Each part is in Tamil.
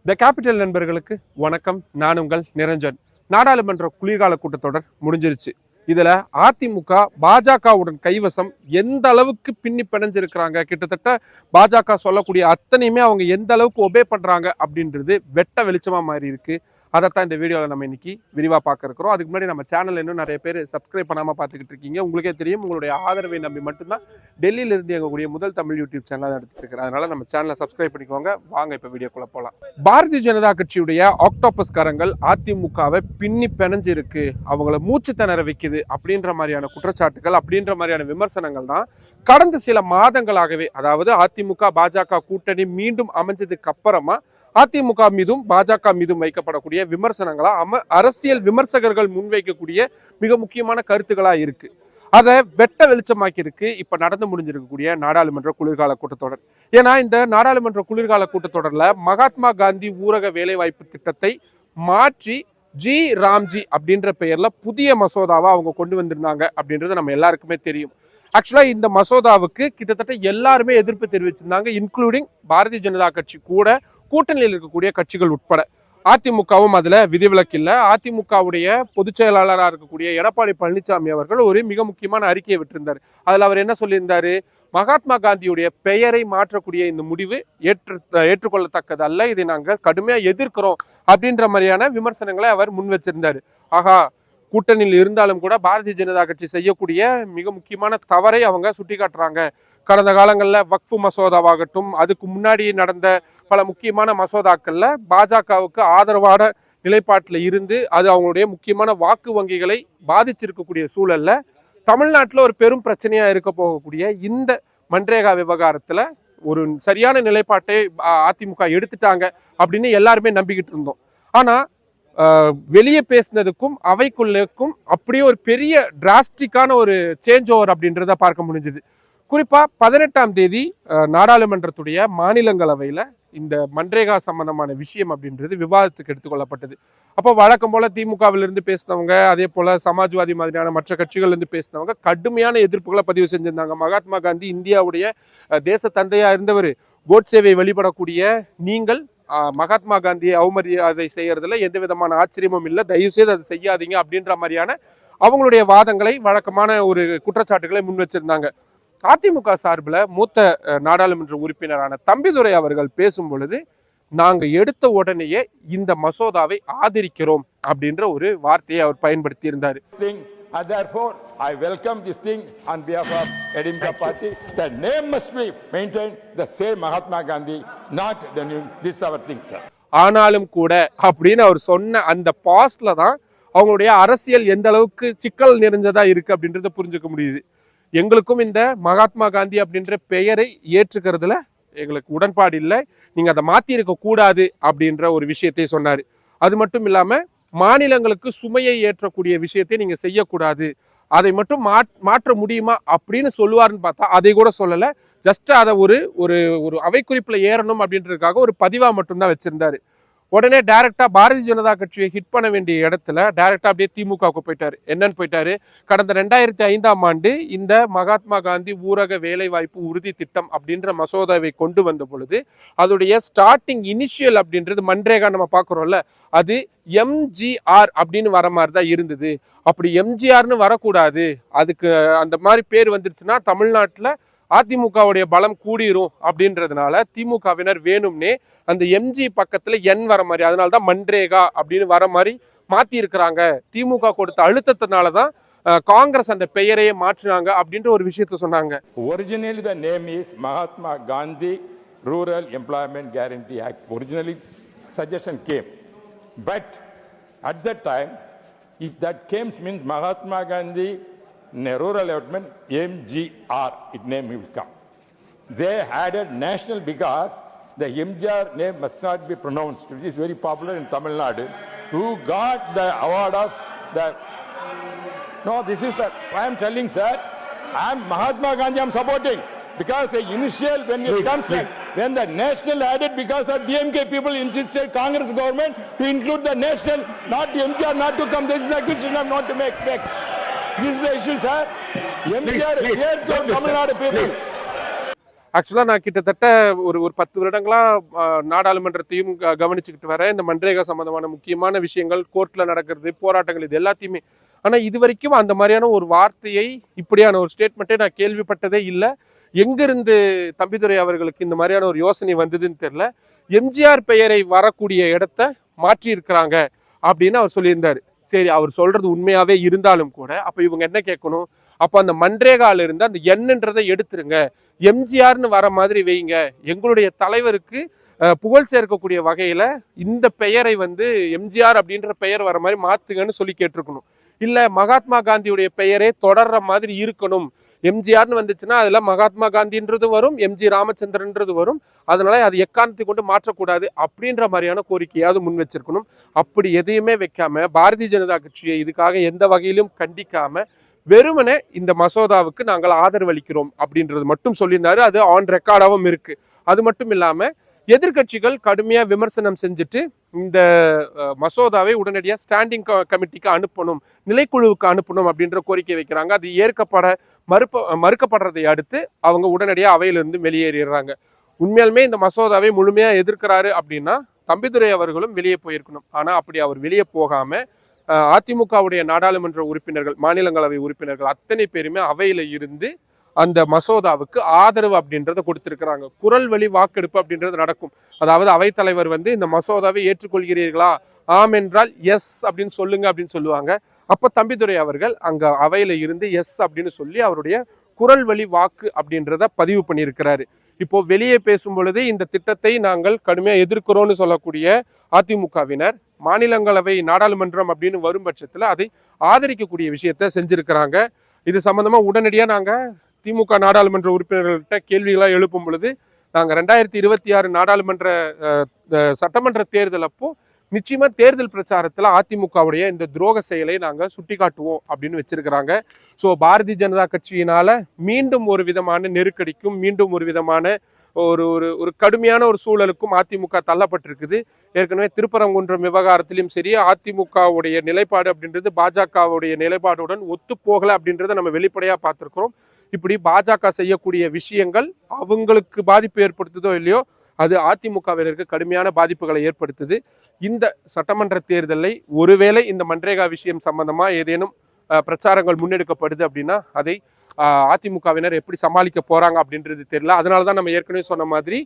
த கேபிட்டல் நண்பர்களுக்கு வணக்கம். நான் உங்கள் நிரஞ்சன். நாடாளுமன்ற குளிர்கால கூட்டத்தொடர் முடிஞ்சிருச்சு. இதுல அதிமுக பாஜகவுடன் கைவசம் எந்த அளவுக்கு பின்னி பிணைஞ்சிருக்கிறாங்க, கிட்டத்தட்ட பாஜக சொல்லக்கூடிய அத்தனையுமே அவங்க எந்த அளவுக்கு ஒபே பண்றாங்க அப்படின்றது வெட்ட வெளிச்சமா மாறி இருக்கு. அதைத்தான் இந்த வீடியோவில் நம்ம இன்னைக்கு விரிவாக பார்க்க இருக்கிறோம். அதுக்கு முன்னாடி நம்ம சேனல் இன்னும் நிறைய பேர் சப்ஸ்கிரைப் பண்ணாமல் பார்த்துக்கிட்டு இருக்கீங்க. உங்களுக்கே தெரியும், உங்களுடைய ஆதரவை நம்பி மட்டும்தான் டெல்லியிலிருந்து எங்கக்கூடிய முதல் தமிழ் யூடியூப் சேனலாக நடத்திட்டு இருக்கிறேன். அதனால நம்ம சேனலை சப்ஸ்கிரைப் பண்ணிக்கோங்க. வாங்க இப்போ வீடியோக்குள்ள போகலாம். பாரதிய ஜனதா கட்சியுடைய ஆக்டோபஸ் கரங்கள் அதிமுகவை பின்னி பிணைஞ்சு இருக்கு, அவங்கள மூச்சு திணற வைக்குது அப்படின்ற மாதிரியான குற்றச்சாட்டுகள், அப்படின்ற மாதிரியான விமர்சனங்கள் தான் கடந்த சில மாதங்களாகவே, அதாவது அதிமுக பாஜக கூட்டணி மீண்டும் அமைஞ்சதுக்கு அப்புறமா அதிமுக மீதும் பாஜக மீதும் வைக்கப்படக்கூடிய விமர்சனங்களா அரசியல் விமர்சகர்கள் முன்வைக்கக்கூடிய மிக முக்கியமான கருத்துக்களா இருக்கு. அதை வெட்ட வெளிச்சமாக்கி இருக்கு இப்ப நடந்து முடிஞ்சிருக்கக்கூடிய நாடாளுமன்ற குளிர்கால கூட்டத்தொடர். ஏன்னா இந்த நாடாளுமன்ற குளிர்கால கூட்டத்தொடர்ல மகாத்மா காந்தி ஊரக வேலைவாய்ப்பு திட்டத்தை மாற்றி ஜி ராம்ஜி அப்படின்ற பெயர்ல புதிய மசோதாவா அவங்க கொண்டு வந்திருந்தாங்க அப்படின்றது நம்ம எல்லாருக்குமே தெரியும். ஆக்சுவலா இந்த மசோதாவுக்கு கிட்டத்தட்ட எல்லாருமே எதிர்ப்பு தெரிவிச்சிருந்தாங்க, இன்க்ளூடிங் பாரதிய ஜனதா கட்சி கூட, கூட்டணியில் இருக்கக்கூடிய கட்சிகள் உட்பட. அதிமுகவும் அதுல விதிவிலக்கு இல்லை. அதிமுகவுடைய பொதுச் செயலாளராக இருக்கக்கூடிய எடப்பாடி பழனிசாமி அவர்கள் ஒரு மிக முக்கியமான அறிக்கையை விட்டிருந்தார். அதுல அவர் என்ன சொல்லியிருந்தாரு, மகாத்மா காந்தியுடைய பெயரை மாற்றக்கூடிய இந்த முடிவு ஏற்றுக்கொள்ளத்தக்கது அல்ல, இதை நாங்கள் கடுமையா எதிர்க்கிறோம் அப்படின்ற மாதிரியான விமர்சனங்களை அவர் முன் வச்சிருந்தாரு. ஆகா, கூட்டணியில் இருந்தாலும் கூட பாரதிய ஜனதா கட்சி செய்யக்கூடிய மிக முக்கியமான தவறை அவங்க சுட்டி காட்டுறாங்க. கடந்த காலங்களில் வக்ஃபு மசோதாவாகட்டும், அதுக்கு முன்னாடி நடந்த பல முக்கியமான மசோதாக்கள்ல பாஜகவுக்கு ஆதரவான நிலைப்பாட்டில் இருந்து அது அவங்களுடைய முக்கியமான வாக்கு வங்கிகளை பாதிச்சிருக்கக்கூடிய சூழல்ல தமிழ்நாட்டில் ஒரு பெரும் பிரச்சனையா இருக்க போகக்கூடிய இந்த மன்ரேகா விவகாரத்துல ஒரு சரியான நிலைப்பாட்டை அதிமுக எடுத்துட்டாங்க அப்படின்னு எல்லாருமே நம்பிக்கிட்டு இருந்தோம். ஆனா வெளியே பேசினதுக்கும் அவைக்குள்ளுக்கும் அப்படியே ஒரு பெரிய டிராஸ்டிக்கான ஒரு சேஞ்ச் ஓவர் அப்படின்றத பார்க்க முடிஞ்சது. குறிப்பா 18ஆம் தேதி நாடாளுமன்றத்துடைய மாநிலங்களவையில இந்த மன்ரேகா சம்பந்தமான விஷயம் அப்படின்றது விவாதத்துக்கு எடுத்துக்கொள்ளப்பட்டது. அப்போ வழக்கம் போல திமுகவிலிருந்து பேசினவங்க, அதே போல சமாஜ்வாதி மாதிரியான மற்ற கட்சிகள் இருந்து பேசினவங்க கடுமையான எதிர்ப்புகளை பதிவு செஞ்சிருந்தாங்க. மகாத்மா காந்தி இந்தியாவுடைய தேச தந்தையா இருந்தவர், கோட்சேவை வெளிப்படக்கூடிய நீங்கள் மகாத்மா காந்தியை அவமரியாதை செய்யறதுல எந்த விதமான ஆச்சரியமும் இல்லை, தயவு செய்து அதை செய்யாதீங்க அப்படின்ற மாதிரியான அவங்களுடைய வாதங்களை, வழக்கமான ஒரு குற்றச்சாட்டுகளை முன் வச்சிருந்தாங்க. அதிமுக சார்பில் மூத்த நாடாளுமன்ற உறுப்பினரான தம்பிதுரை அவர்கள் பேசும் பொழுது, நாங்க எடுத்த உடனேயே இந்த மசோதாவை ஆதரிக்கிறோம் அப்படின்ற ஒரு வார்த்தையை அவர் பயன்படுத்தி இருந்தார். Therefore, I welcome this thing on behalf of Edinburgh Party. The name must be maintained the same Mahatma Gandhi, not the new, this our thing, sir. ஆனாலும் கூட அப்படின்னு அவர் சொன்ன அந்த பாஸ்ட்ல தான் அவங்களுடைய அரசியல் எந்த அளவுக்கு சிக்கல் நிறைஞ்சதா இருக்கு அப்படின்றத புரிஞ்சுக்க முடியுது. எங்களுக்கும் இந்த மகாத்மா காந்தி அப்படின்ற பெயரை ஏற்றுக்கிறதுல எங்களுக்கு உடன்பாடு இல்லை, நீங்க அதை மாத்தி இருக்க கூடாது அப்படின்ற ஒரு விஷயத்தை சொன்னாரு. அது மட்டும் இல்லாம மாநிலங்களுக்கு சுமையை ஏற்றக்கூடிய விஷயத்தை நீங்க செய்யக்கூடாது, அதை மட்டும் மாற்ற முடியுமா அப்படின்னு சொல்லுவாருன்னு பார்த்தா அதை கூட சொல்லல. ஜஸ்ட் அதை ஒரு ஒரு அவை குறிப்புல ஏறணும் அப்படின்றதுக்காக ஒரு பதிவா மட்டும்தான் வச்சிருந்தாரு. உடனே டைரக்டா பாரதிய ஜனதா கட்சியை ஹிட் பண்ண வேண்டிய இடத்துல டைரக்டா அப்படியே திமுகவுக்கு போயிட்டாரு. என்னன்னு போயிட்டாரு, கடந்த 2005ஆம் ஆண்டு இந்த மகாத்மா காந்தி ஊரக வேலைவாய்ப்பு உறுதி திட்டம் அப்படின்ற மசோதாவை கொண்டு வந்த பொழுது அதோடைய ஸ்டார்டிங் இனிஷியல் அப்படின்றது மன்ரேகா நம்ம பார்க்குறோம்ல, அது எம்ஜிஆர் அப்படின்னு வர மாதிரி தான் இருந்தது. அப்படி எம்ஜிஆர்னு வரக்கூடாது, அதுக்கு அந்த மாதிரி பேர் வந்துருச்சுன்னா தமிழ்நாட்டில் அதிமுகவுடைய பலம் கூடிரும் அப்படின்றதுனால திமுகவினர் வேணும்னே அந்த எம்ஜி பக்கத்துல என் வர மாதிரி, அதனாலதான் மன்ரேகா அப்படின்னு வர மாதிரி மாத்தி இருக்கிறாங்க. திமுக கொடுத்த அழுத்தத்தினாலதான் காங்கிரஸ் அந்த பெயரையே மாற்றினாங்க அப்படின்ற ஒரு விஷயத்த சொன்னாங்க. Originally the name is Mahatma Gandhi Rural Employment Guarantee Act. Originally suggestion came, but at that time if that came means Mahatma Gandhi rural development MGR, it name will come. They added national because the MGR name must not be pronounced. It is very popular in Tamil Nadu. Who got the award of the? No, this is the. I am telling, sir. I am Mahatma Gandhi. I am supporting because the initial when it comes when the national added because the DMK people insisted Congress government to include the national, not the MGR, not to come. This is the accusation of not to make. This is the issue, sir. MGR here to Tamil Nadu people. ஆக்சுவலாக நான் கிட்டத்தட்ட ஒரு ஒரு 10 வருடங்களா நாடாளுமன்றத்தையும் கவனிச்சுக்கிட்டு வரேன். இந்த மன்ரேகா சம்பந்தமான முக்கியமான விஷயங்கள் கோர்ட்ல நடக்கிறது, போராட்டங்கள் இது எல்லாத்தையுமே. ஆனா இது வரைக்கும் அந்த மாதிரியான ஒரு வார்த்தையை, இப்படியான ஒரு ஸ்டேட்மெண்ட்டை நான் கேள்விப்பட்டதே இல்லை. எங்கிருந்து தம்பிதுரை அவர்களுக்கு இந்த மாதிரியான ஒரு யோசனை வந்ததுன்னு தெரியல. எம்ஜிஆர் பெயரை வரக்கூடிய இடத்த மாற்றி இருக்கிறாங்க அப்படின்னு அவர் சொல்லியிருந்தாரு. சரி, அவர் சொல்றது உண்மையாவே இருந்தாலும் கூட அப்ப இவங்க என்ன கேட்கணும், அப்ப அந்த மன்ரேகால இருந்து அந்த எண்ன்றதை எடுத்துருங்க, எம்ஜிஆர்னு வர மாதிரி வைங்க, எங்களுடைய தலைவருக்கு புகழ் சேர்க்கக்கூடிய வகையில இந்த பெயரை வந்து எம்ஜிஆர் அப்படின்ற பெயர் வர மாதிரி மாத்துங்கன்னு சொல்லி கேட்டிருக்கணும். இல்ல மகாத்மா காந்தியுடைய பெயரே தொடர்ற மாதிரி இருக்கணும், எம்ஜிஆர்னு வந்துச்சுன்னா அதுல மகாத்மா காந்தின்றது வரும், எம்ஜி ராமச்சந்திரன்றது வரும், அதனால அது எக்காரணத்தை கொண்டு மாற்றக்கூடாது அப்படின்ற மாதிரியான கோரிக்கையாவது முன் வச்சிருக்கணும். அப்படி எதையுமே வைக்காம பாரதிய ஜனதா கட்சியை இதுக்காக எந்த வகையிலும் கண்டிக்காம வெறுமனே இந்த மசோதாவுக்கு நாங்கள் ஆதரவு அளிக்கிறோம் அப்படின்றது மட்டும் சொல்லியிருந்தாரு. அது ஆன் ரெக்கார்டாகவும் இருக்கு. அது மட்டும் இல்லாம எதிர்கட்சிகள் கடுமையா விமர்சனம் செஞ்சுட்டு இந்த மசோதாவை உடனடியாக ஸ்டாண்டிங் கமிட்டிக்கு அனுப்பணும், நிலைக்குழுவுக்கு அனுப்பணும் அப்படின்ற கோரிக்கை வைக்கிறாங்க. அது மறுக்கப்படுறதை அடுத்து அவங்க உடனடியாக அவையிலிருந்து வெளியேறிடுறாங்க. உண்மையாலுமே இந்த மசோதாவை முழுமையா எதிர்க்கிறாரு அப்படின்னா தம்பிதுரை அவர்களும் வெளியே போயிருக்கணும். ஆனா அப்படி அவர் வெளியே போகாம அதிமுகவுடைய நாடாளுமன்ற உறுப்பினர்கள், மாநிலங்களவை உறுப்பினர்கள் அத்தனை பேருமே அவையில இருந்து அந்த மசோதாவுக்கு ஆதரவு அப்படின்றத கொடுத்திருக்கிறாங்க. குரல் வழி வாக்கெடுப்பு அப்படின்றது நடக்கும். அதாவது அவைத்தலைவர் வந்து இந்த மசோதாவை ஏற்றுக்கொள்கிறீர்களா, ஆம் என்றால் எஸ் அப்படின்னு சொல்லுங்க அப்படின்னு சொல்லுவாங்க. அப்ப தம்பிதுரை அவர்கள் அங்க அவையில இருந்து எஸ் அப்படின்னு சொல்லி அவருடைய குரல் வழி வாக்கு அப்படின்றத பதிவு பண்ணியிருக்கிறாரு. இப்போ வெளியே பேசும் பொழுது இந்த திட்டத்தை நாங்கள் கடுமையா எதிர்க்கிறோம்னு சொல்லக்கூடிய அதிமுகவினர் மாநிலங்களவை நாடாளுமன்றம் அப்படின்னு வரும் பட்சத்துல அதை ஆதரிக்கக்கூடிய விஷயத்த செஞ்சிருக்கிறாங்க. இது சம்பந்தமா உடனடியா நாங்க திமுக நாடாளுமன்ற உறுப்பினர்கள்ட்ட கேள்விகளா எழுப்பும் பொழுது, நாங்க 2026 நாடாளுமன்ற சட்டமன்ற தேர்தல் அப்போ நிச்சயமா தேர்தல் பிரச்சாரத்துல அதிமுகவுடைய இந்த துரோக செயலை நாங்க சுட்டி காட்டுவோம் அப்படின்னு வச்சிருக்கிறாங்க. ஸோ பாரதிய ஜனதா கட்சியினால மீண்டும் ஒரு விதமான நெருக்கடிக்கும், மீண்டும் ஒரு விதமான ஒரு ஒரு ஒரு கடுமையான ஒரு சூழலுக்கும் அதிமுக தள்ளப்பட்டிருக்குது. ஏற்கனவே திருப்பரங்குன்றம் விவகாரத்திலும் சரி, அதிமுகவுடைய நிலைப்பாடு அப்படின்றது பாஜகவுடைய நிலைப்பாடுடன் ஒத்து போகல அப்படின்றத நம்ம வெளிப்படையா பார்த்திருக்கிறோம். இப்படி பாஜக செய்யக்கூடிய விஷயங்கள் அவங்களுக்கு பாதிப்பு ஏற்படுத்துதோ இல்லையோ, அது அதிமுகவினருக்கு கடுமையான பாதிப்புகளை ஏற்படுத்துது. இந்த சட்டமன்ற தேர்தலை ஒருவேளை இந்த மன்ரேகா விஷயம் சம்பந்தமா ஏதேனும் பிரச்சாரங்கள் முன்னெடுக்கப்படுது அப்படின்னா அதை அதிமுகவினர் எப்படி சமாளிக்க போறாங்க அப்படின்றது தெரியல. அதனாலதான் நம்ம ஏற்கனவே சொன்ன மாதிரி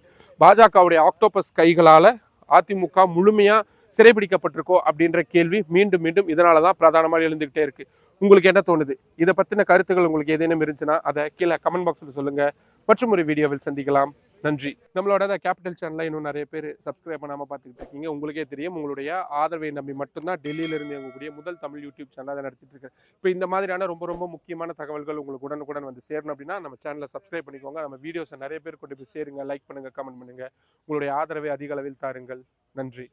பாஜகவுடைய ஆக்டோபஸ் கைகளால அதிமுக முழுமையா சிறைபிடிக்கப்பட்டிருக்கோ அப்படின்ற கேள்வி மீண்டும் மீண்டும் இதனாலதான் பிரதானமாக எழுந்துகிட்டே இருக்கு. உங்களுக்கு என்ன தோணுது? இதை பத்தின கருத்துக்கள் உங்களுக்கு ஏதேனும் இருந்துச்சுன்னா அதை கீழே கமெண்ட் பாக்ஸ்ல சொல்லுங்க. மற்றும் ஒரு வீடியோவில் சந்திக்கலாம். நன்றி. நம்மளோட கேபிட்டல் சேனலை இன்னும் நிறைய பேர் சப்ஸ்கிரைப் பண்ணாம பார்த்துக்கிட்டு இருக்கீங்க. உங்களுக்கே தெரியும், உங்களுடைய ஆதரவை நம்பி மட்டும்தான் டெல்லியில இருந்து எங்கக்கூடிய முதல் தமிழ் யூடியூப் சேனல் அதை நடத்திட்டு இருக்கேன். இப்போ இந்த மாதிரியான ரொம்ப ரொம்ப முக்கியமான தகவல்கள் உங்களுக்கு உடனுக்குடன் வந்து சேரணும் அப்படின்னா நம்ம சேனலை சப்ஸ்கிரைப் பண்ணிக்கோங்க. நம்ம வீடியோஸை நிறைய பேர் கொண்டு போய் சேருங்க, லைக் பண்ணுங்க, கமெண்ட் பண்ணுங்க. உங்களுடைய ஆதரவை அதிக அளவில் தாருங்கள். நன்றி.